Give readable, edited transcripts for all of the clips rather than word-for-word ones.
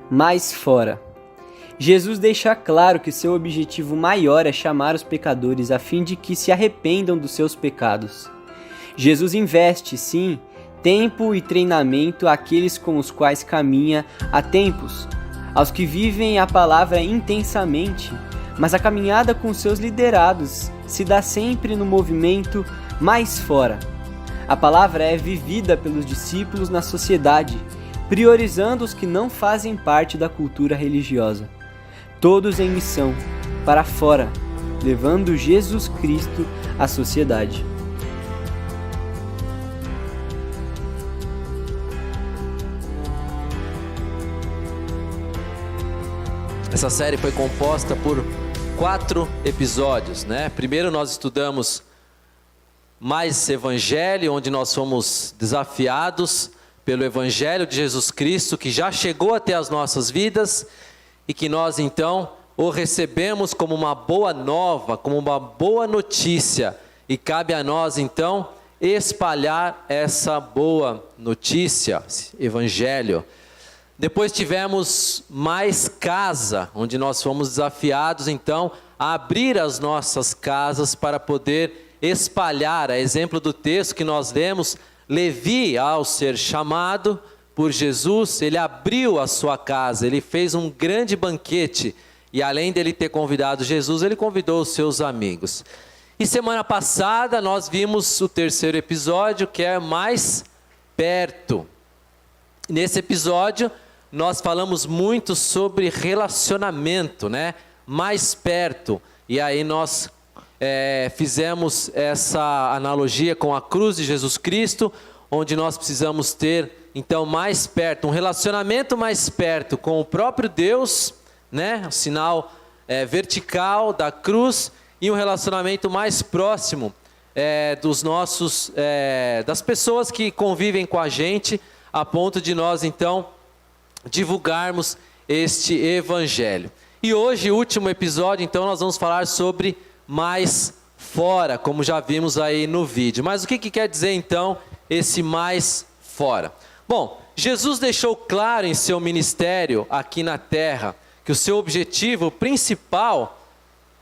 mais fora. Jesus deixa claro que seu objetivo maior é chamar os pecadores a fim de que se arrependam dos seus pecados. Jesus investe, sim, tempo e treinamento àqueles com os quais caminha há tempos, aos que vivem a palavra intensamente, mas a caminhada com seus liderados se dá sempre no movimento mais fora. A palavra é vivida pelos discípulos na sociedade, priorizando os que não fazem parte da cultura religiosa. Todos em missão, para fora, levando Jesus Cristo à sociedade. Essa série foi composta por 4 episódios, né? Primeiro nós estudamos mais Evangelho, onde nós fomos desafiados pelo Evangelho de Jesus Cristo, que já chegou até as nossas vidas e que nós então o recebemos como uma boa nova, como uma boa notícia, e cabe a nós então espalhar essa boa notícia, Evangelho. Depois tivemos mais casa, onde nós fomos desafiados então a abrir as nossas casas para poder espalhar, a exemplo do texto que nós lemos, Levi, ao ser chamado por Jesus, ele abriu a sua casa, ele fez um grande banquete, e além dele ter convidado Jesus, ele convidou os seus amigos. E semana passada nós vimos o terceiro episódio, que é mais perto. Nesse episódio nós falamos muito sobre relacionamento, né? Mais perto. E aí nós fizemos essa analogia com a cruz de Jesus Cristo, onde nós precisamos ter, então, mais perto, um relacionamento mais perto com o próprio Deus, né? O sinal vertical da cruz, e um relacionamento mais próximo das pessoas que convivem com a gente, a ponto de nós, então, divulgarmos este Evangelho. E hoje, último episódio, então, nós vamos falar sobre mais fora, como já vimos aí no vídeo. Mas o que quer dizer, então, esse mais fora? Bom, Jesus deixou claro em seu ministério aqui na terra que o seu objetivo principal,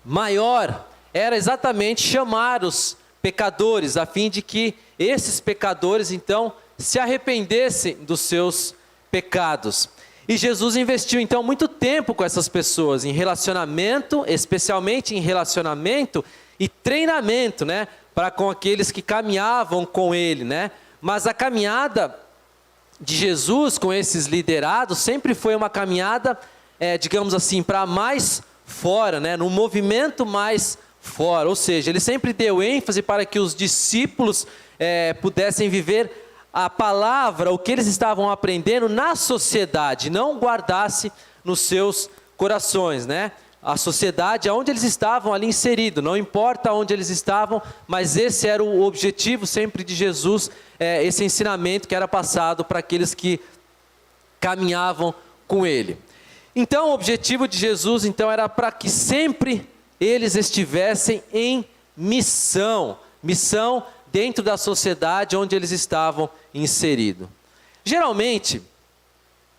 maior, era exatamente chamar os pecadores, a fim de que esses pecadores, então, se arrependessem dos seus pecados. E Jesus investiu então muito tempo com essas pessoas em relacionamento, especialmente em relacionamento e treinamento, né, para com aqueles que caminhavam com ele, né? Mas a caminhada de Jesus com esses liderados sempre foi uma caminhada, digamos assim, para mais fora, né, no movimento mais fora. Ou seja, ele sempre deu ênfase para que os discípulos pudessem viver a palavra, o que eles estavam aprendendo na sociedade, não guardasse nos seus corações, né? A sociedade, aonde eles estavam ali inseridos, não importa onde eles estavam, mas esse era o objetivo sempre de Jesus, esse ensinamento que era passado para aqueles que caminhavam com ele. Então o objetivo de Jesus então era para que sempre eles estivessem em missão dentro da sociedade onde eles estavam inseridos. Geralmente,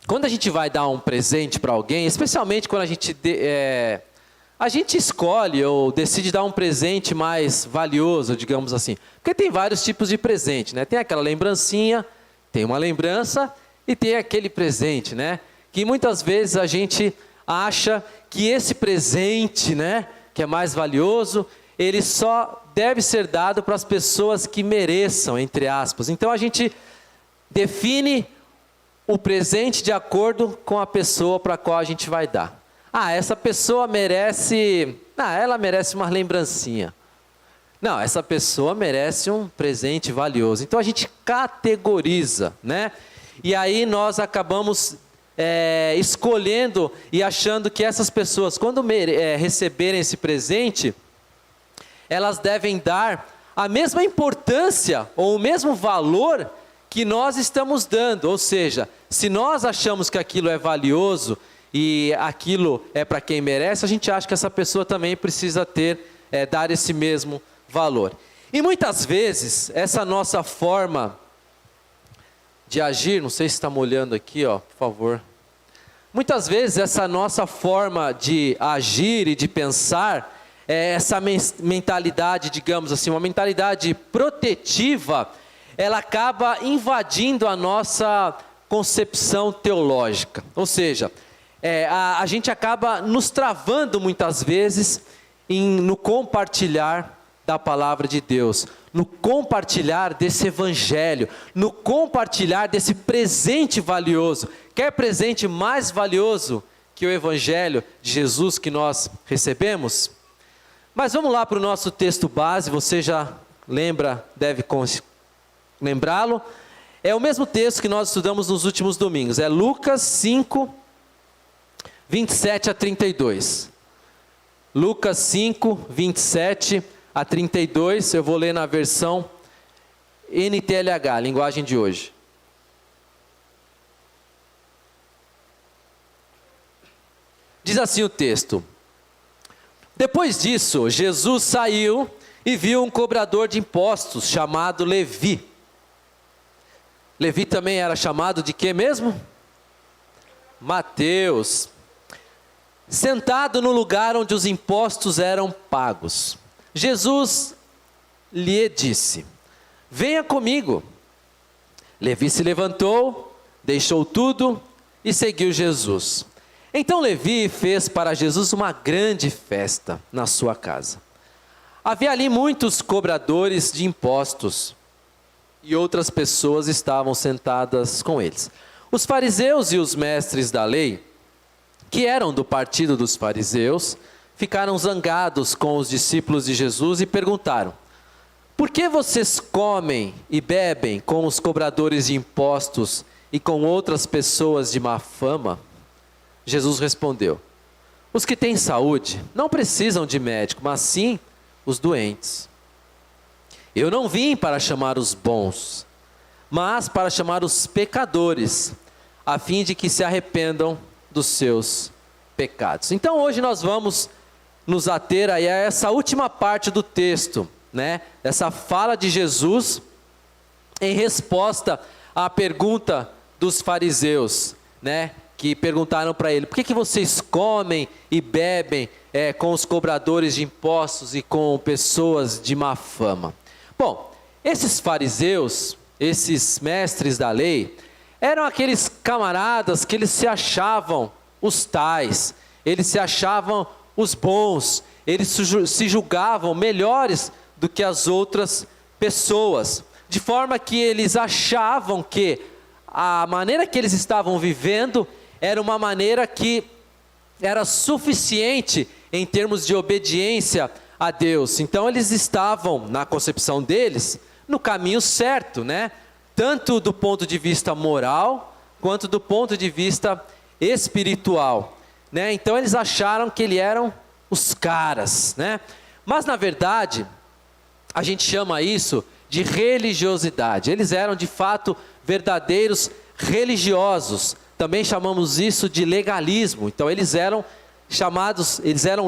quando a gente vai dar um presente para alguém, especialmente quando a gente escolhe ou decide dar um presente mais valioso, digamos assim, porque tem vários tipos de presente, né? Tem aquela lembrancinha, tem uma lembrança e tem aquele presente, né? Que muitas vezes a gente acha que esse presente, né, que é mais valioso, ele só deve ser dado para as pessoas que mereçam, entre aspas. Então a gente define o presente de acordo com a pessoa para a qual a gente vai dar. Essa pessoa merece, ela merece uma lembrancinha. Não, essa pessoa merece um presente valioso. Então a gente categoriza, né? E aí nós acabamos escolhendo e achando que essas pessoas, quando receberem esse presente, elas devem dar a mesma importância ou o mesmo valor que nós estamos dando. Ou seja, se nós achamos que aquilo é valioso e aquilo é para quem merece, a gente acha que essa pessoa também precisa dar esse mesmo valor. E muitas vezes, essa nossa forma de agir, não sei se está molhando aqui, por favor. muitas vezes essa nossa forma de agir e de pensar, essa mentalidade, digamos assim, uma mentalidade protetiva, ela acaba invadindo a nossa concepção teológica. Ou seja, a gente acaba nos travando muitas vezes no compartilhar da palavra de Deus, no compartilhar desse evangelho, no compartilhar desse presente valioso. Quer presente mais valioso que o evangelho de Jesus que nós recebemos? Mas vamos lá para o nosso texto base, você já lembra, deve lembrá-lo. É o mesmo texto que nós estudamos nos últimos domingos, é Lucas 5, 27 a 32. Lucas 5, 27 a 32, eu vou ler na versão NTLH, linguagem de hoje. Diz assim o texto: depois disso, Jesus saiu e viu um cobrador de impostos chamado Levi. Levi também era chamado de quê mesmo? Mateus. Sentado no lugar onde os impostos eram pagos. Jesus lhe disse: venha comigo. Levi se levantou, deixou tudo e seguiu Jesus. Então Levi fez para Jesus uma grande festa na sua casa. Havia ali muitos cobradores de impostos e outras pessoas estavam sentadas com eles. Os fariseus e os mestres da lei, que eram do partido dos fariseus, ficaram zangados com os discípulos de Jesus e perguntaram: por que vocês comem e bebem com os cobradores de impostos e com outras pessoas de má fama? Jesus respondeu: os que têm saúde não precisam de médico, mas sim os doentes. Eu não vim para chamar os bons, mas para chamar os pecadores, a fim de que se arrependam dos seus pecados. Então hoje nós vamos nos ater aí a essa última parte do texto, né? Essa fala de Jesus em resposta à pergunta dos fariseus, né? Que perguntaram para ele: por que vocês comem e bebem com os cobradores de impostos e com pessoas de má fama? Bom, esses fariseus, esses mestres da lei, eram aqueles camaradas que eles se achavam os tais, eles se achavam os bons, eles se julgavam melhores do que as outras pessoas, de forma que eles achavam que a maneira que eles estavam vivendo era uma maneira que era suficiente em termos de obediência a Deus. Então eles estavam, na concepção deles, no caminho certo, né? Tanto do ponto de vista moral, quanto do ponto de vista espiritual, né? Então eles acharam que eles eram os caras, né? Mas na verdade, a gente chama isso de religiosidade. Eles eram de fato verdadeiros religiosos. Também chamamos isso de legalismo. Então eles eram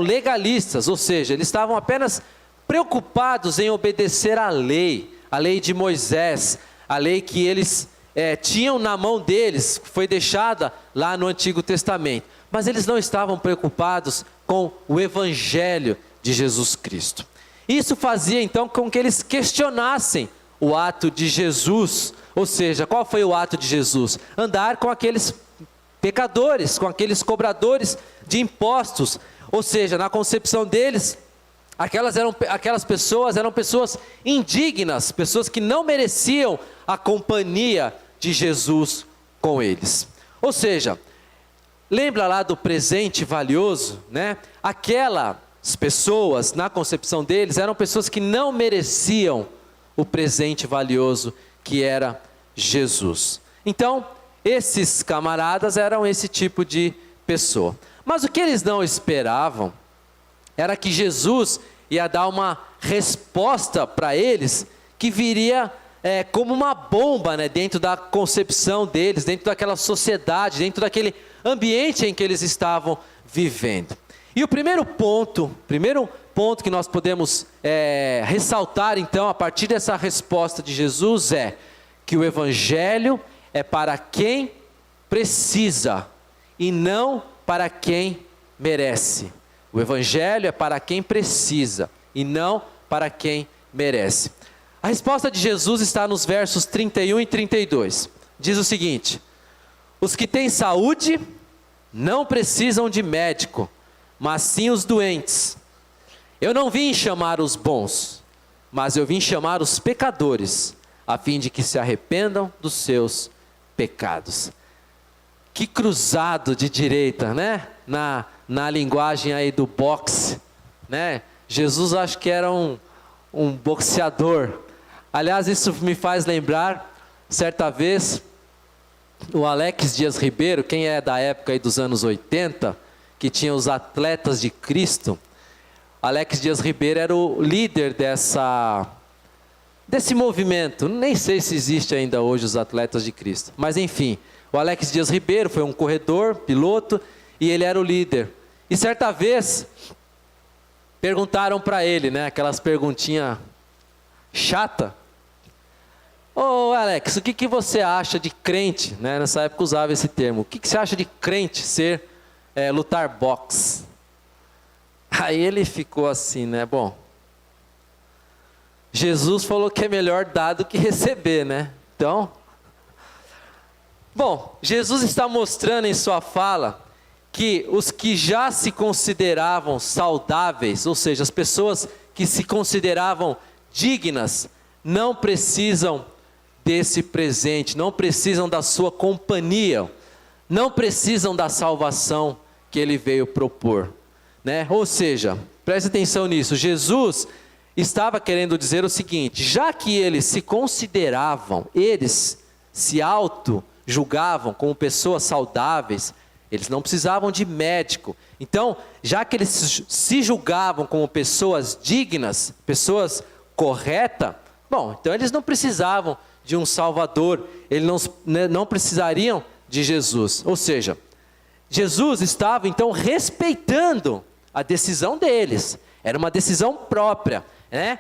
legalistas, ou seja, eles estavam apenas preocupados em obedecer à lei de Moisés, a lei que eles tinham na mão deles, que foi deixada lá no Antigo Testamento. Mas eles não estavam preocupados com o Evangelho de Jesus Cristo. Isso fazia então com que eles questionassem o ato de Jesus. Ou seja, qual foi o ato de Jesus? Andar com aqueles pecadores, com aqueles cobradores de impostos. Ou seja, na concepção deles, aquelas pessoas eram pessoas indignas, pessoas que não mereciam a companhia de Jesus com eles. Ou seja, lembra lá do presente valioso, né? Aquelas pessoas, na concepção deles, eram pessoas que não mereciam o presente valioso que era Jesus. Então, esses camaradas eram esse tipo de pessoa. Mas o que eles não esperavam era que Jesus ia dar uma resposta para eles que viria como uma bomba, né, dentro da concepção deles, dentro daquela sociedade, dentro daquele ambiente em que eles estavam vivendo. E o primeiro ponto que nós podemos ressaltar então a partir dessa resposta de Jesus é que o Evangelho é para quem precisa e não para quem merece. O evangelho é para quem precisa e não para quem merece. A resposta de Jesus está nos versos 31 e 32. Diz o seguinte: os que têm saúde não precisam de médico, mas sim os doentes. Eu não vim chamar os bons, mas eu vim chamar os pecadores, a fim de que se arrependam dos seus pecados. Que cruzado de direita, né? Na linguagem aí do boxe, né? Jesus acho que era um boxeador. Aliás, isso me faz lembrar, certa vez, o Alex Dias Ribeiro, quem é da época aí dos anos 80, que tinha os Atletas de Cristo. Alex Dias Ribeiro era o líder desse movimento. Nem sei se existe ainda hoje os Atletas de Cristo. Mas enfim, o Alex Dias Ribeiro foi um corredor, piloto, e ele era o líder. E certa vez, perguntaram para ele, né, aquelas perguntinhas chatas. Ô Alex, o que você acha de crente, né? Nessa época usava esse termo. O que você acha de crente lutar boxe? Aí ele ficou assim, né? Bom, Jesus falou que é melhor dar do que receber, né? Então, bom, Jesus está mostrando em sua fala que os que já se consideravam saudáveis, ou seja, as pessoas que se consideravam dignas, não precisam desse presente, não precisam da sua companhia, não precisam da salvação que ele veio propor, né? Ou seja, preste atenção nisso, Jesus estava querendo dizer o seguinte: já que eles se consideravam, eles se auto-julgavam como pessoas saudáveis, eles não precisavam de médico. Então, já que eles se julgavam como pessoas dignas, pessoas corretas, bom, então eles não precisavam de um Salvador, eles não precisariam de Jesus. Ou seja, Jesus estava então respeitando a decisão deles, era uma decisão própria, né?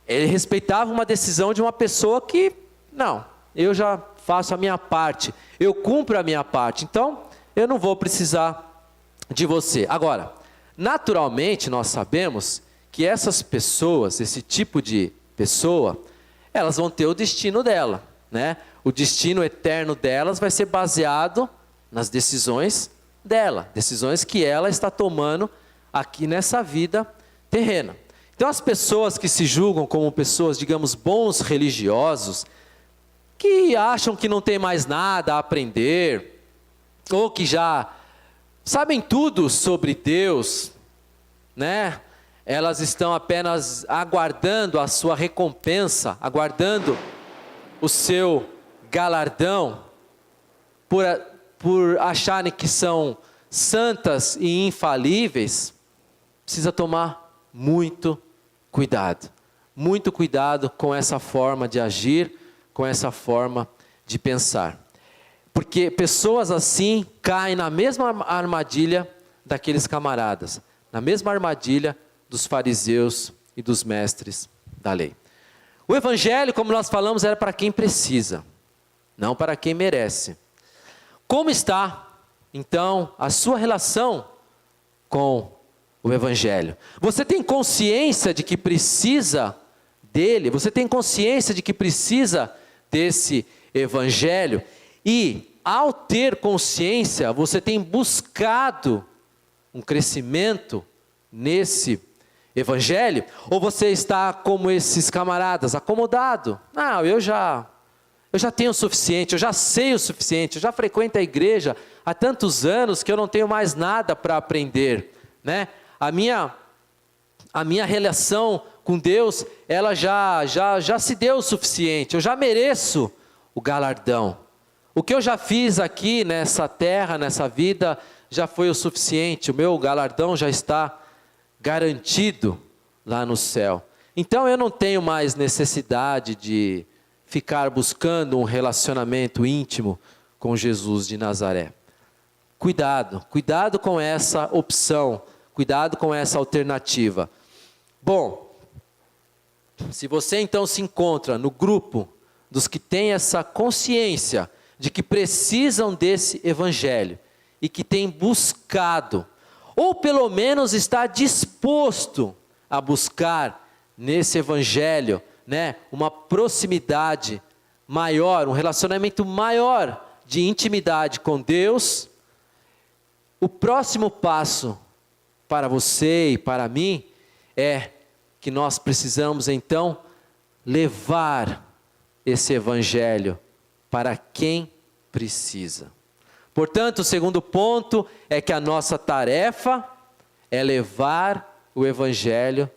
Ele respeitava uma decisão de uma pessoa que, não, eu já faço a minha parte, eu cumpro a minha parte, então eu não vou precisar de você. Agora, naturalmente nós sabemos que essas pessoas, esse tipo de pessoa, elas vão ter o destino dela, né? O destino eterno delas vai ser baseado nas decisões dela, decisões que ela está tomando aqui nessa vida terrena. Então as pessoas que se julgam como pessoas, digamos, bons religiosos, que acham que não tem mais nada a aprender, ou que já sabem tudo sobre Deus, né? Elas estão apenas aguardando a sua recompensa, aguardando o seu galardão, por acharem que são santas e infalíveis. Precisa tomar muito cuidado com essa forma de agir, com essa forma de pensar. Porque pessoas assim caem na mesma armadilha daqueles camaradas, na mesma armadilha dos fariseus e dos mestres da lei. O evangelho, como nós falamos, era para quem precisa, não para quem merece. Como está, então, a sua relação com o evangelho? Você tem consciência de que precisa dele? Você tem consciência de que precisa desse evangelho? E, ao ter consciência, você tem buscado um crescimento nesse evangelho? Ou você está como esses camaradas, acomodado? Não, eu já tenho o suficiente, eu já sei o suficiente, eu já frequento a igreja há tantos anos que eu não tenho mais nada para aprender, né? A minha relação com Deus, ela já se deu o suficiente, eu já mereço o galardão. O que eu já fiz aqui nessa terra, nessa vida, já foi o suficiente, o meu galardão já está garantido lá no céu. Então eu não tenho mais necessidade de ficar buscando um relacionamento íntimo com Jesus de Nazaré. Cuidado com essa opção, cuidado com essa alternativa. Bom, se você então se encontra no grupo dos que têm essa consciência de que precisam desse evangelho, e que tem buscado, ou pelo menos está disposto a buscar nesse evangelho, né, uma proximidade maior, um relacionamento maior de intimidade com Deus, o próximo passo para você e para mim é que nós precisamos então levar esse evangelho para quem precisa. Portanto, o segundo ponto é que a nossa tarefa é levar o evangelho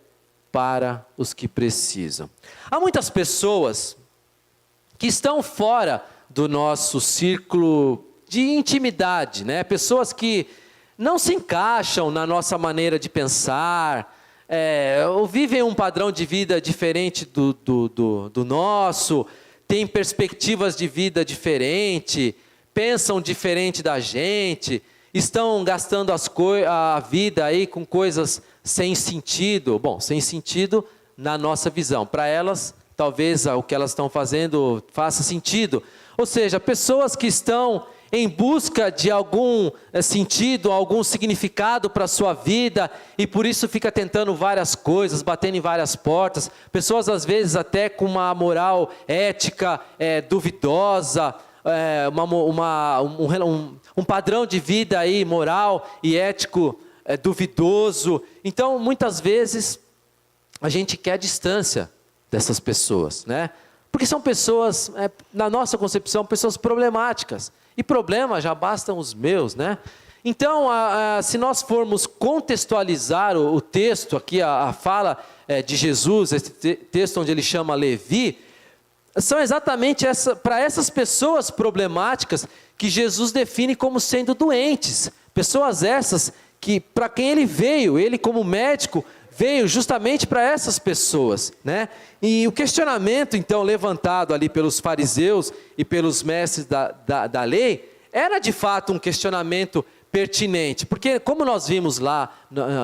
para os que precisam. Há muitas pessoas que estão fora do nosso círculo de intimidade, né? Pessoas que não se encaixam na nossa maneira de pensar, ou vivem um padrão de vida diferente do nosso, têm perspectivas de vida diferentes, pensam diferente da gente, estão gastando a vida aí com coisas sem sentido. Bom, sem sentido na nossa visão. Para elas, talvez o que elas estão fazendo faça sentido. Ou seja, pessoas que estão em busca de algum sentido, algum significado para a sua vida, e por isso fica tentando várias coisas, batendo em várias portas. Pessoas às vezes até com uma moral ética duvidosa, um padrão de vida aí moral e ético duvidoso. Então muitas vezes a gente quer distância dessas pessoas, né? Porque são pessoas, na nossa concepção, pessoas problemáticas. E problema já bastam os meus, né? Então, se nós formos contextualizar o texto aqui, a fala de Jesus, esse texto onde ele chama Levi, são exatamente para essas pessoas problemáticas que Jesus define como sendo doentes. Pessoas essas que, para quem ele veio, ele como médico, veio justamente para essas pessoas, né? E o questionamento, então, levantado ali pelos fariseus e pelos mestres da lei, era de fato um questionamento pertinente, porque como nós vimos lá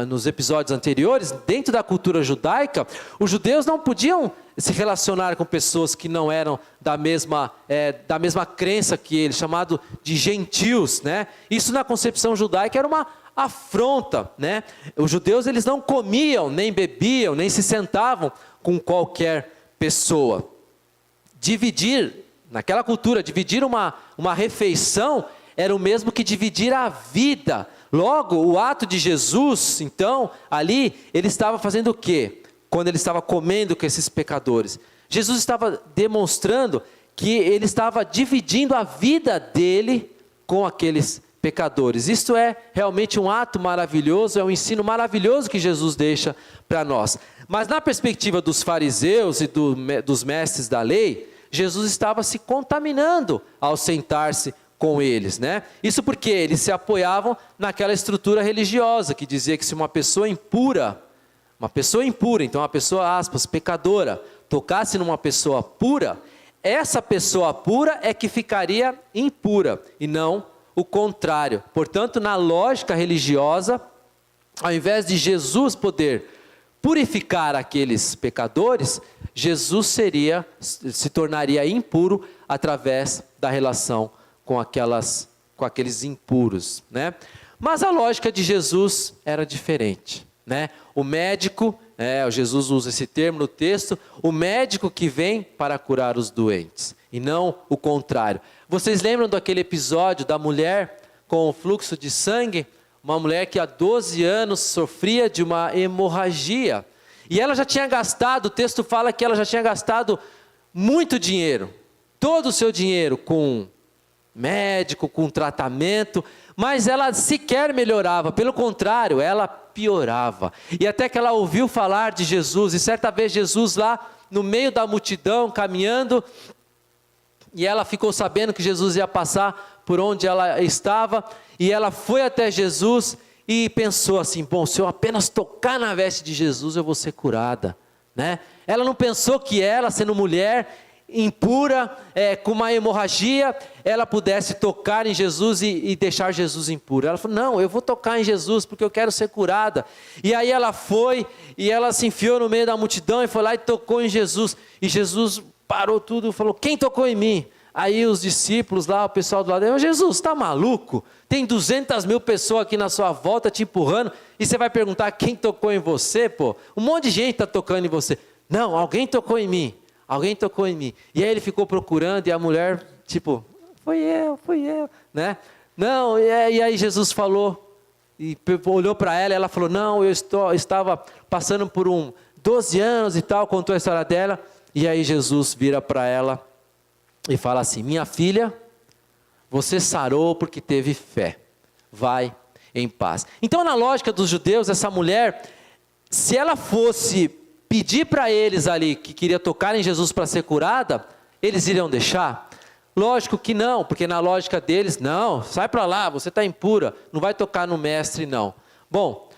nos episódios anteriores, dentro da cultura judaica, os judeus não podiam se relacionar com pessoas que não eram da mesma crença que eles, chamado de gentios, né? Isso na concepção judaica era uma afronta, né? Os judeus, eles não comiam, nem bebiam, nem se sentavam com qualquer pessoa. Naquela cultura, dividir uma refeição era o mesmo que dividir a vida. Logo, o ato de Jesus, então, ali, ele estava fazendo o quê? Quando ele estava comendo com esses pecadores. Jesus estava demonstrando que ele estava dividindo a vida dele com aqueles pecadores. Isto é realmente um ato maravilhoso, é um ensino maravilhoso que Jesus deixa para nós. Mas na perspectiva dos fariseus e dos mestres da lei, Jesus estava se contaminando ao sentar-se com eles, né? Isso porque eles se apoiavam naquela estrutura religiosa que dizia que se uma pessoa impura, então uma pessoa, aspas, pecadora, tocasse numa pessoa pura, essa pessoa pura é que ficaria impura e não o contrário. Portanto, na lógica religiosa, ao invés de Jesus poder purificar aqueles pecadores, Jesus se tornaria impuro através da relação com aqueles impuros, né? Mas a lógica de Jesus era diferente, né? O médico, Jesus usa esse termo no texto, o médico que vem para curar os doentes, e não o contrário. Vocês lembram daquele episódio da mulher com o fluxo de sangue? Uma mulher que há 12 anos sofria de uma hemorragia. E ela já tinha gastado, o texto fala que ela já tinha gastado muito dinheiro. Todo o seu dinheiro com médico, com tratamento. Mas ela sequer melhorava. Pelo contrário, ela piorava. E até que ela ouviu falar de Jesus. E certa vez Jesus lá no meio da multidão, caminhando, e ela ficou sabendo que Jesus ia passar por onde ela estava, e ela foi até Jesus e pensou assim: bom, se eu apenas tocar na veste de Jesus, eu vou ser curada, né? Ela não pensou que ela, sendo mulher impura, com uma hemorragia, ela pudesse tocar em Jesus e deixar Jesus impuro. Ela falou: não, eu vou tocar em Jesus porque eu quero ser curada. E aí ela foi e ela se enfiou no meio da multidão e foi lá e tocou em Jesus. E Jesus parou tudo e falou: quem tocou em mim? Aí os discípulos lá, o pessoal do lado, Jesus, está maluco? Tem 200 mil pessoas aqui na sua volta te empurrando, e você vai perguntar quem tocou em você, pô? Um monte de gente está tocando em você. Não, alguém tocou em mim, alguém tocou em mim. E aí ele ficou procurando, e a mulher, tipo, fui eu, né? Não, e aí Jesus falou, e olhou para ela, e ela falou, não, eu estava passando por 12 anos e tal, contou a história dela, e aí Jesus vira para ela, e fala assim, minha filha, você sarou porque teve fé, vai em paz. Então na lógica dos judeus, essa mulher, se ela fosse pedir para eles ali, que queria tocar em Jesus para ser curada, eles iriam deixar? Lógico que não, porque na lógica deles, não, sai para lá, você está impura, não vai tocar no mestre não. Bom,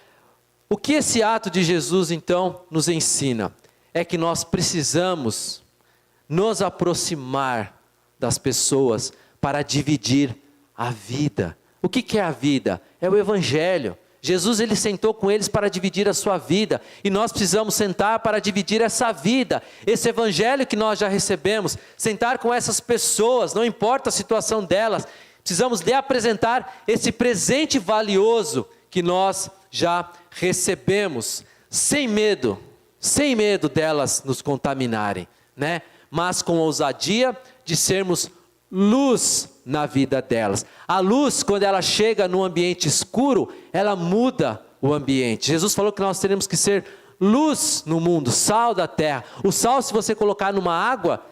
o que esse ato de Jesus então nos ensina? É que nós precisamos nos aproximar das pessoas para dividir a vida. O que é a vida? É o Evangelho. Jesus ele sentou com eles para dividir a sua vida, e nós precisamos sentar para dividir essa vida, esse Evangelho que nós já recebemos, sentar com essas pessoas, não importa a situação delas, precisamos lhe apresentar esse presente valioso que nós já recebemos, sem medo delas nos contaminarem, né? Mas com ousadia de sermos luz na vida delas. A luz, quando ela chega num ambiente escuro, ela muda o ambiente. Jesus falou que nós teremos que ser luz no mundo, sal da terra. O sal, se você colocar numa água,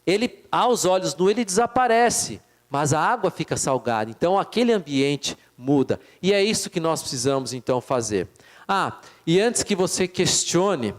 ele, aos olhos nu, ele desaparece, mas a água fica salgada. Então aquele ambiente muda. E é isso que nós precisamos então fazer. E antes que você questione,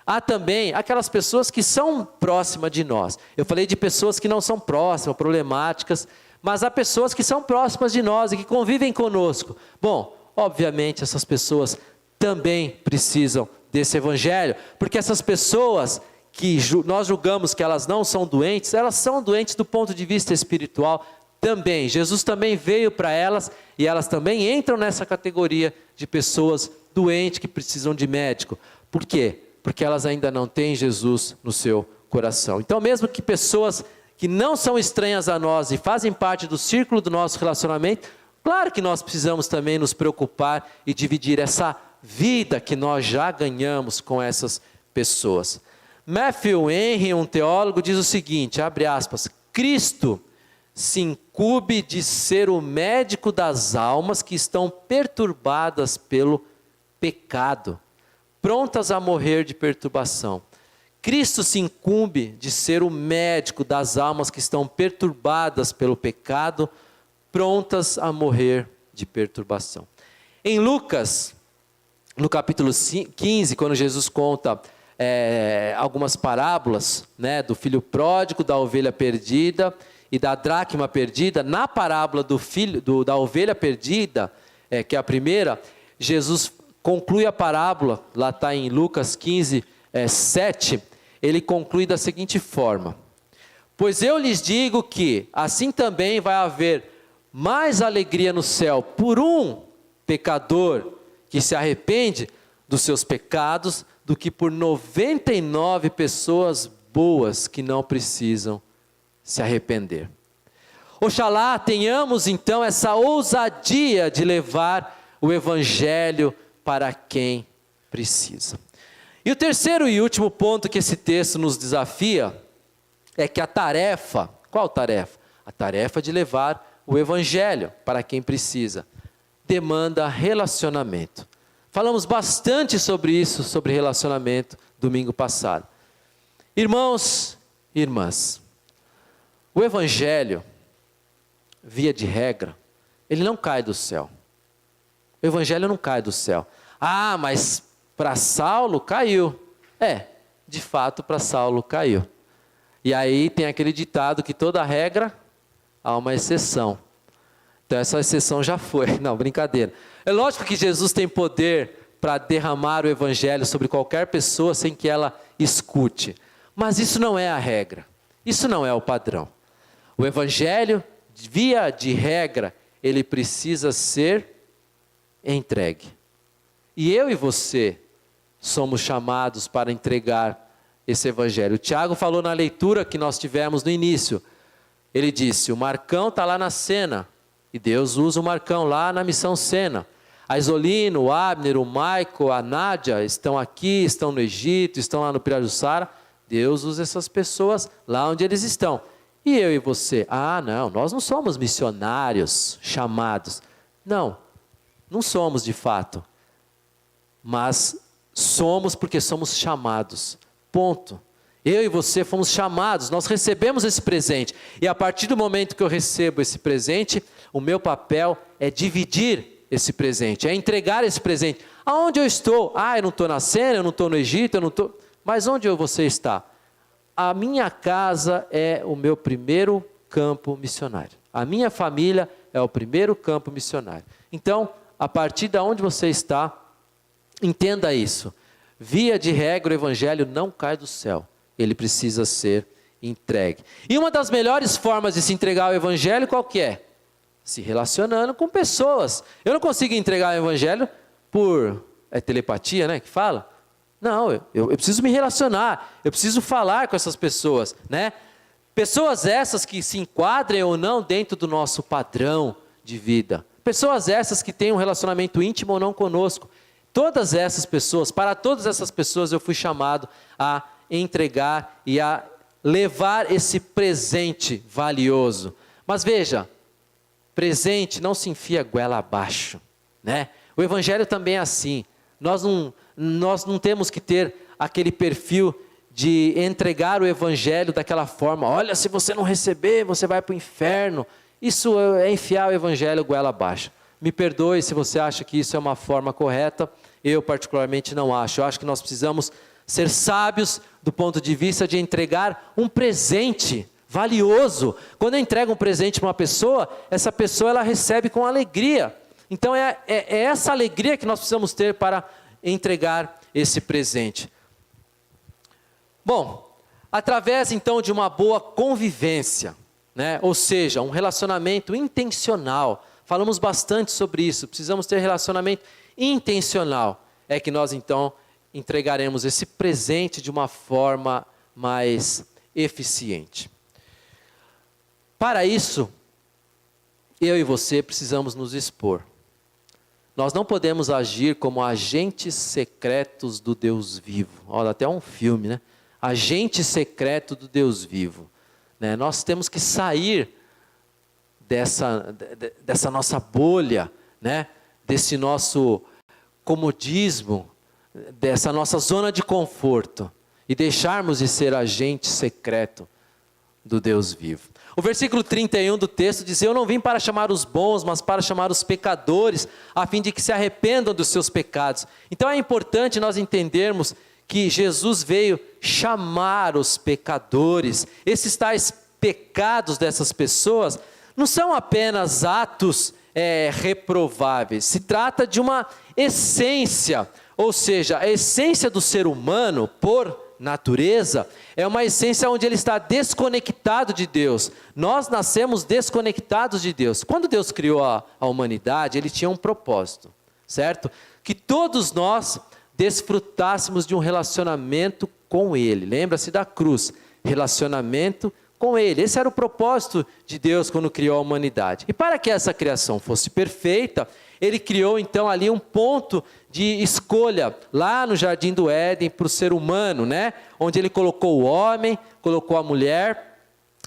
há também aquelas pessoas que são próximas de nós. Eu falei de pessoas que não são próximas, problemáticas, mas há pessoas que são próximas de nós e que convivem conosco. Bom, obviamente essas pessoas também precisam desse Evangelho, porque essas pessoas que nós julgamos que elas não são doentes, elas são doentes do ponto de vista espiritual também. Jesus também veio para elas e elas também entram nessa categoria de pessoas doentes que precisam de médico. Por quê? Porque elas ainda não têm Jesus no seu coração. Então, mesmo que pessoas que não são estranhas a nós e fazem parte do círculo do nosso relacionamento, claro que nós precisamos também nos preocupar e dividir essa vida que nós já ganhamos com essas pessoas. Matthew Henry, um teólogo, diz o seguinte, abre aspas, Cristo se incumbe de ser o médico das almas que estão perturbadas pelo pecado, prontas a morrer de perturbação. Cristo se incumbe de ser o médico das almas que estão perturbadas pelo pecado, prontas a morrer de perturbação. Em Lucas, no capítulo 15, quando Jesus conta algumas parábolas, né, do filho pródigo, da ovelha perdida e da dracma perdida, na parábola da ovelha perdida, que é a primeira, Jesus conclui a parábola, lá está em Lucas 15, 7, ele conclui da seguinte forma, pois eu lhes digo que assim também vai haver mais alegria no céu por um pecador que se arrepende dos seus pecados, do que por 99 pessoas boas que não precisam se arrepender. Oxalá tenhamos então essa ousadia de levar o Evangelho para quem precisa. E o terceiro e último ponto que esse texto nos desafia é que a tarefa, qual tarefa? A tarefa de levar o Evangelho para quem precisa, demanda relacionamento. Falamos bastante sobre isso, sobre relacionamento, domingo passado. Irmãos e irmãs, o Evangelho, via de regra, ele não cai do céu. O Evangelho não cai do céu. Mas para Saulo caiu. De fato para Saulo caiu. E aí tem aquele ditado que toda regra há uma exceção. Então essa exceção já foi. Não, brincadeira. É lógico que Jesus tem poder para derramar o Evangelho sobre qualquer pessoa sem que ela escute. Mas isso não é a regra. Isso não é o padrão. O Evangelho, via de regra, ele precisa ser entregue. E eu e você somos chamados para entregar esse Evangelho. O Tiago falou na leitura que nós tivemos no início. ele disse, o Marcão está lá na cena, e Deus usa o Marcão lá na missão Sena. A Isolino, o Abner, o Maico, a Nádia estão aqui, estão no Egito, estão lá no Pirajussara. Deus usa essas pessoas lá onde eles estão. E eu e você? Ah, não, nós não somos missionários chamados. Não, não somos de fato. Mas somos porque somos chamados. Ponto. Eu e você fomos chamados, nós recebemos esse presente. E a partir do momento que eu recebo esse presente, o meu papel é dividir esse presente, é entregar esse presente. Aonde eu estou? Ah, eu não estou na Sena, eu não estou no Egito, eu não estou... Mas onde você está? A minha casa é o meu primeiro campo missionário. A minha família é o primeiro campo missionário. Então, a partir de onde você está, entenda isso. Via de regra, o evangelho não cai do céu. Ele precisa ser entregue. E uma das melhores formas de se entregar ao evangelho, qual que é? Se relacionando com pessoas. Eu não consigo entregar o evangelho por... É telepatia, né, que fala? Não, eu preciso me relacionar. Eu preciso falar com essas pessoas, né? Pessoas essas que se enquadrem ou não dentro do nosso padrão de vida. Pessoas essas que têm um relacionamento íntimo ou não conosco. Todas essas pessoas, para todas essas pessoas eu fui chamado a entregar e a levar esse presente valioso. Mas veja, presente não se enfia goela abaixo, né? O evangelho também é assim. Nós não temos que ter aquele perfil de entregar o evangelho daquela forma. Olha, se você não receber, você vai para o inferno. Isso é enfiar o evangelho goela abaixo. Me perdoe se você acha que isso é uma forma correta. Eu particularmente não acho. Eu acho que nós precisamos ser sábios do ponto de vista de entregar um presente valioso. Quando eu entrego um presente para uma pessoa, essa pessoa ela recebe com alegria. Então é essa alegria que nós precisamos ter para entregar esse presente. Bom, através então de uma boa convivência, né? Ou seja, um relacionamento intencional. Falamos bastante sobre isso, precisamos ter relacionamento intencional. É que nós então entregaremos esse presente de uma forma mais eficiente. Para isso, eu e você precisamos nos expor. Nós não podemos agir como agentes secretos do Deus vivo. Olha, até um filme, né? Agente secreto do Deus vivo. Né? Nós temos que sair dessa nossa bolha, né? Desse nosso comodismo, dessa nossa zona de conforto e deixarmos de ser agente secreto do Deus vivo. O versículo 31 do texto diz: eu não vim para chamar os bons, mas para chamar os pecadores, a fim de que se arrependam dos seus pecados. Então é importante nós entendermos que Jesus veio chamar os pecadores. Esses tais pecados dessas pessoas não são apenas atos reprováveis, se trata de uma essência, ou seja, a essência do ser humano, por natureza, é uma essência onde ele está desconectado de Deus. Nós nascemos desconectados de Deus. Quando Deus criou a humanidade, ele tinha um propósito, certo? Que todos nós desfrutássemos de um relacionamento com ele. Lembra-se da cruz, relacionamento com ele. Esse era o propósito de Deus quando criou a humanidade. E para que essa criação fosse perfeita, ele criou então ali um ponto de escolha, lá no Jardim do Éden, para o ser humano, né? Onde ele colocou o homem, colocou a mulher,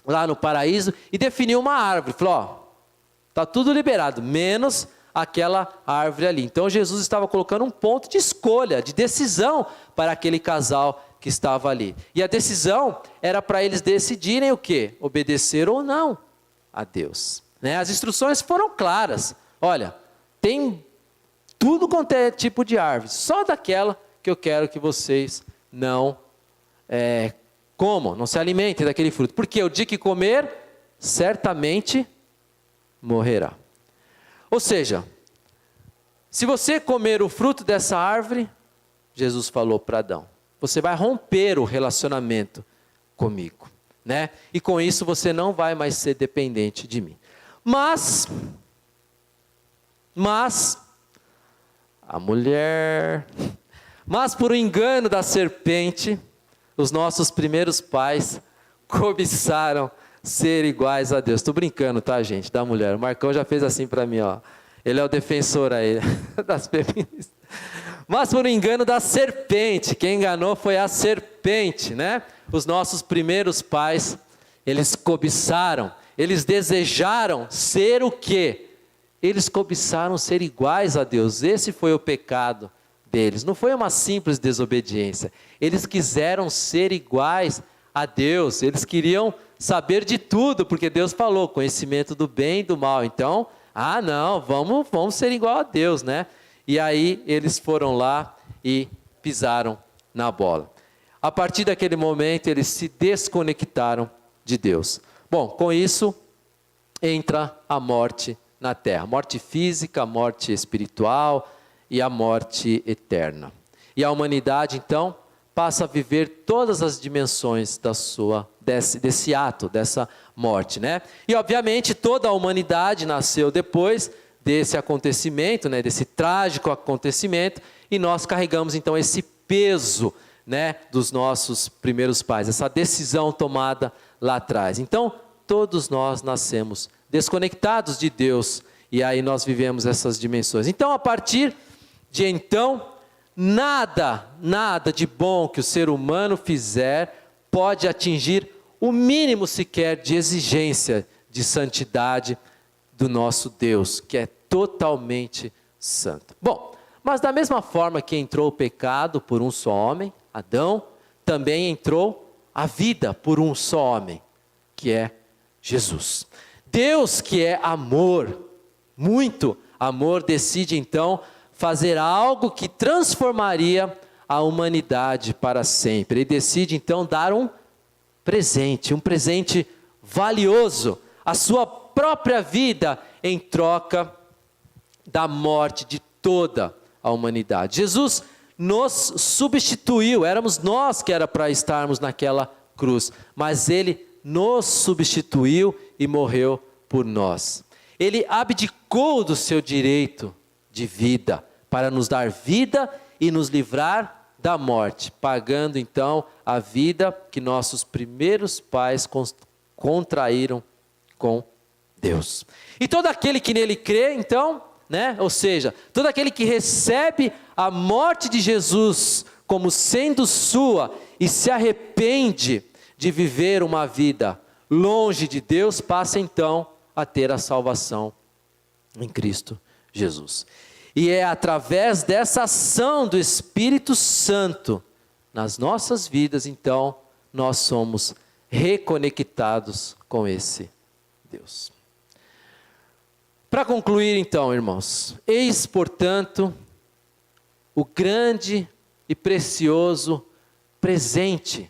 lá no paraíso, e definiu uma árvore. Falou, ó, está tudo liberado, menos aquela árvore ali. Então Jesus estava colocando um ponto de escolha, de decisão para aquele casal que estava ali. E a decisão era para eles decidirem o quê? Obedecer ou não a Deus. Né? As instruções foram claras. Olha, tem tudo quanto é tipo de árvore, só daquela que eu quero que vocês não comam, não se alimentem daquele fruto. Porque o dia que comer, certamente morrerá. Ou seja, se você comer o fruto dessa árvore, Jesus falou para Adão, você vai romper o relacionamento comigo, né? E com isso você não vai mais ser dependente de mim. Mas a mulher, mas por um engano da serpente, os nossos primeiros pais cobiçaram ser iguais a Deus. Estou brincando, tá, gente, da mulher. O Marcão já fez assim para mim, ó. Ele é o defensor aí das feministas. Mas por engano da serpente. Quem enganou foi a serpente, né? Os nossos primeiros pais, eles cobiçaram, eles desejaram ser o quê? Eles cobiçaram ser iguais a Deus. Esse foi o pecado deles. Não foi uma simples desobediência. Eles quiseram ser iguais a Deus. Eles queriam saber de tudo, porque Deus falou, conhecimento do bem e do mal. Então, não, vamos ser igual a Deus, né? E aí eles foram lá e pisaram na bola. A partir daquele momento eles se desconectaram de Deus. Bom, com isso entra a morte na terra. Morte física, morte espiritual e a morte eterna. E a humanidade então passa a viver todas as dimensões desse ato, dessa morte, né? E obviamente toda a humanidade nasceu depois desse acontecimento, né? Desse trágico acontecimento, e nós carregamos então esse peso, né? Dos nossos primeiros pais, essa decisão tomada lá atrás. Então todos nós nascemos desconectados de Deus, e aí nós vivemos essas dimensões. Então a partir de então, nada de bom que o ser humano fizer pode atingir o mínimo sequer de exigência de santidade do nosso Deus, que é totalmente santo. Bom, mas da mesma forma que entrou o pecado por um só homem, Adão, também entrou a vida por um só homem, que é Jesus. Deus, que é amor, muito amor, decide então fazer algo que transformaria a humanidade para sempre. Ele decide então dar um presente valioso, a sua própria vida em troca da morte de toda a humanidade. Jesus nos substituiu, éramos nós que era para estarmos naquela cruz, mas Ele nos substituiu e morreu por nós. Ele abdicou do seu direito de vida para nos dar vida e nos livrar da morte, pagando então a vida que nossos primeiros pais contraíram com Deus. E todo aquele que nele crê, então, né? Ou seja, todo aquele que recebe a morte de Jesus como sendo sua e se arrepende de viver uma vida longe de Deus, passa então a ter a salvação em Cristo Jesus. E é através dessa ação do Espírito Santo nas nossas vidas, então, nós somos reconectados com esse Deus. Para concluir, então, irmãos, eis, portanto, o grande e precioso presente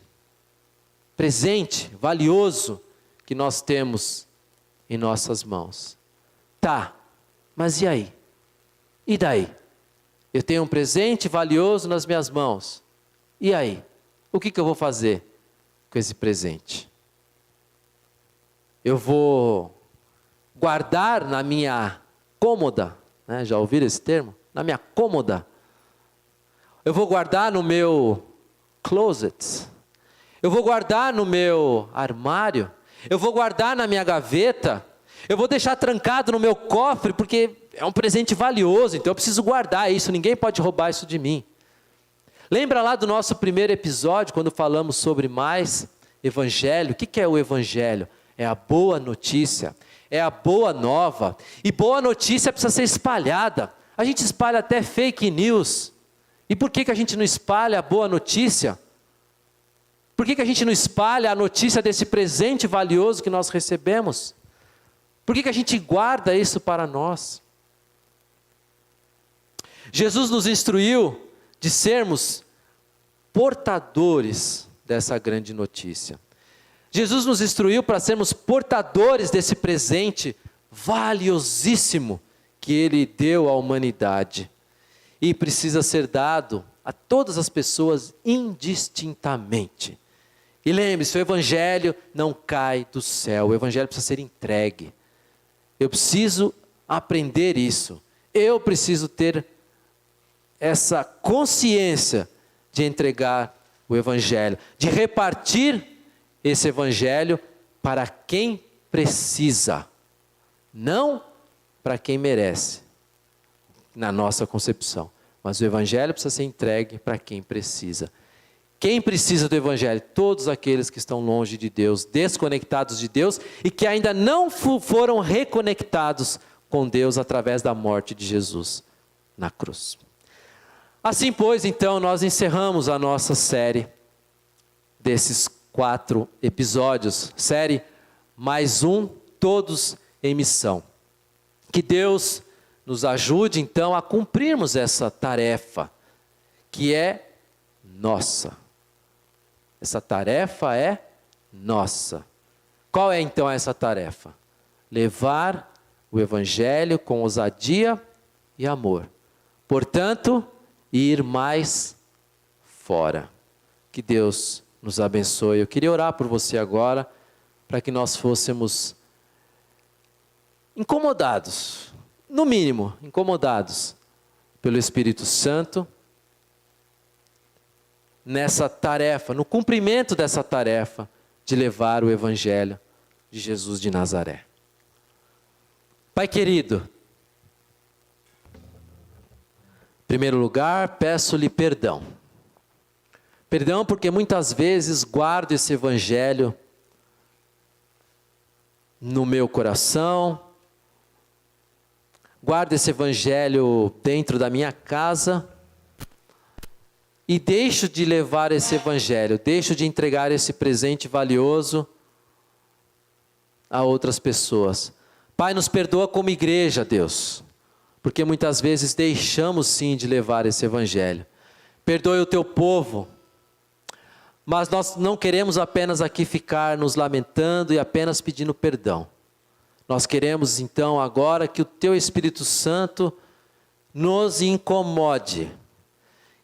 valioso que nós temos em nossas mãos. Tá, mas e aí? E daí? Eu tenho um presente valioso nas minhas mãos. E aí? O que eu vou fazer com esse presente? Eu vou guardar na minha cômoda, né? Já ouviram esse termo? Na minha cômoda. Eu vou guardar no meu closet. Eu vou guardar no meu armário. Eu vou guardar na minha gaveta. Eu vou deixar trancado no meu cofre, porque é um presente valioso, então eu preciso guardar isso, ninguém pode roubar isso de mim. Lembra lá do nosso primeiro episódio, quando falamos sobre mais evangelho? O que é o evangelho? É a boa notícia, é a boa nova. E boa notícia precisa ser espalhada. A gente espalha até fake news. E por que a gente não espalha a boa notícia? Por que a gente não espalha a notícia desse presente valioso que nós recebemos? Por que a gente guarda isso para nós? Jesus nos instruiu de sermos portadores dessa grande notícia. Jesus nos instruiu para sermos portadores desse presente valiosíssimo que Ele deu à humanidade. E precisa ser dado a todas as pessoas indistintamente. E lembre-se, o Evangelho não cai do céu, o Evangelho precisa ser entregue. Eu preciso aprender isso. Eu preciso ter essa consciência de entregar o Evangelho, de repartir esse Evangelho para quem precisa, não para quem merece, na nossa concepção. Mas o Evangelho precisa ser entregue para quem precisa. Quem precisa do Evangelho? Todos aqueles que estão longe de Deus, desconectados de Deus e que ainda não foram reconectados com Deus através da morte de Jesus na cruz. Assim, pois, então, nós encerramos a nossa série desses 4 episódios. Série mais um, todos em missão. Que Deus nos ajude, então, a cumprirmos essa tarefa, que é nossa. Essa tarefa é nossa. Qual é, então, essa tarefa? Levar o Evangelho com ousadia e amor. Portanto, ir mais fora. Que Deus nos abençoe. Eu queria orar por você agora, para que nós fôssemos incomodados, no mínimo, incomodados pelo Espírito Santo, nessa tarefa, no cumprimento dessa tarefa, de levar o Evangelho de Jesus de Nazaré. Pai querido, em primeiro lugar, peço-lhe perdão. Perdão porque muitas vezes guardo esse Evangelho no meu coração, guardo esse Evangelho dentro da minha casa e deixo de levar esse Evangelho, deixo de entregar esse presente valioso a outras pessoas. Pai, nos perdoa como igreja, Deus, porque muitas vezes deixamos sim de levar esse Evangelho. Perdoe o teu povo, mas nós não queremos apenas aqui ficar nos lamentando e apenas pedindo perdão. Nós queremos então agora que o teu Espírito Santo nos incomode,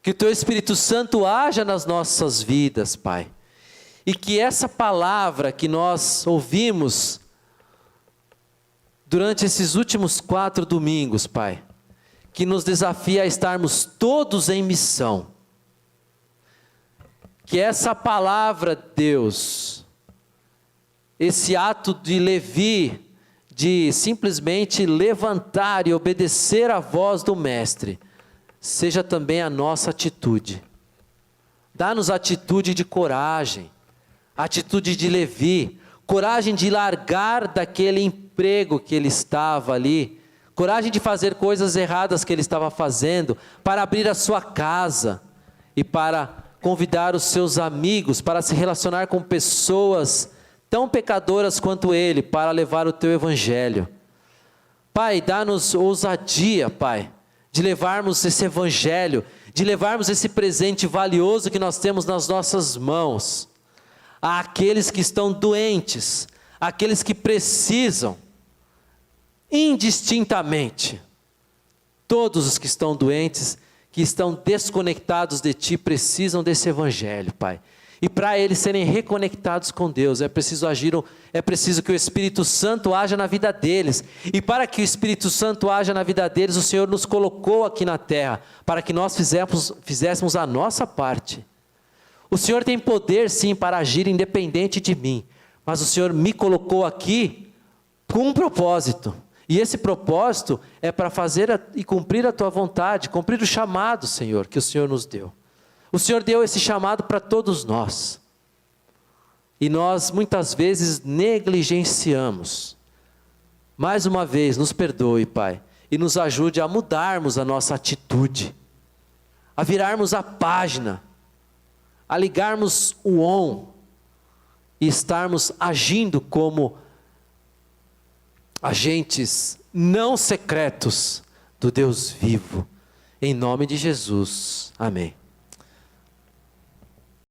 que o teu Espírito Santo haja nas nossas vidas, Pai, e que essa palavra que nós ouvimos durante esses últimos 4 domingos, Pai, que nos desafia a estarmos todos em missão, que essa palavra, Deus, esse ato de Levi, de simplesmente levantar e obedecer à voz do Mestre, seja também a nossa atitude. Dá-nos atitude de coragem, atitude de Levi, coragem de largar daquele emprego que ele estava ali, coragem de fazer coisas erradas que ele estava fazendo, para abrir a sua casa e para convidar os seus amigos, para se relacionar com pessoas tão pecadoras quanto ele, para levar o teu Evangelho. Pai, dá-nos ousadia, Pai, de levarmos esse Evangelho, de levarmos esse presente valioso que nós temos nas nossas mãos, àqueles que estão doentes, àqueles que precisam, indistintamente. Todos os que estão doentes, que estão desconectados de Ti, precisam desse Evangelho, Pai. E para eles serem reconectados com Deus, é preciso que o Espírito Santo haja na vida deles. E para que o Espírito Santo haja na vida deles, o Senhor nos colocou aqui na terra, para que nós fizéssemos a nossa parte. O Senhor tem poder sim para agir independente de mim, mas o Senhor me colocou aqui com um propósito. E esse propósito é para fazer e cumprir a Tua vontade, cumprir o chamado, Senhor, que o Senhor nos deu. O Senhor deu esse chamado para todos nós. E nós muitas vezes negligenciamos. Mais uma vez, nos perdoe, Pai, e nos ajude a mudarmos a nossa atitude, a virarmos a página, a ligarmos o on e estarmos agindo como agentes não secretos do Deus vivo. Em nome de Jesus. Amém.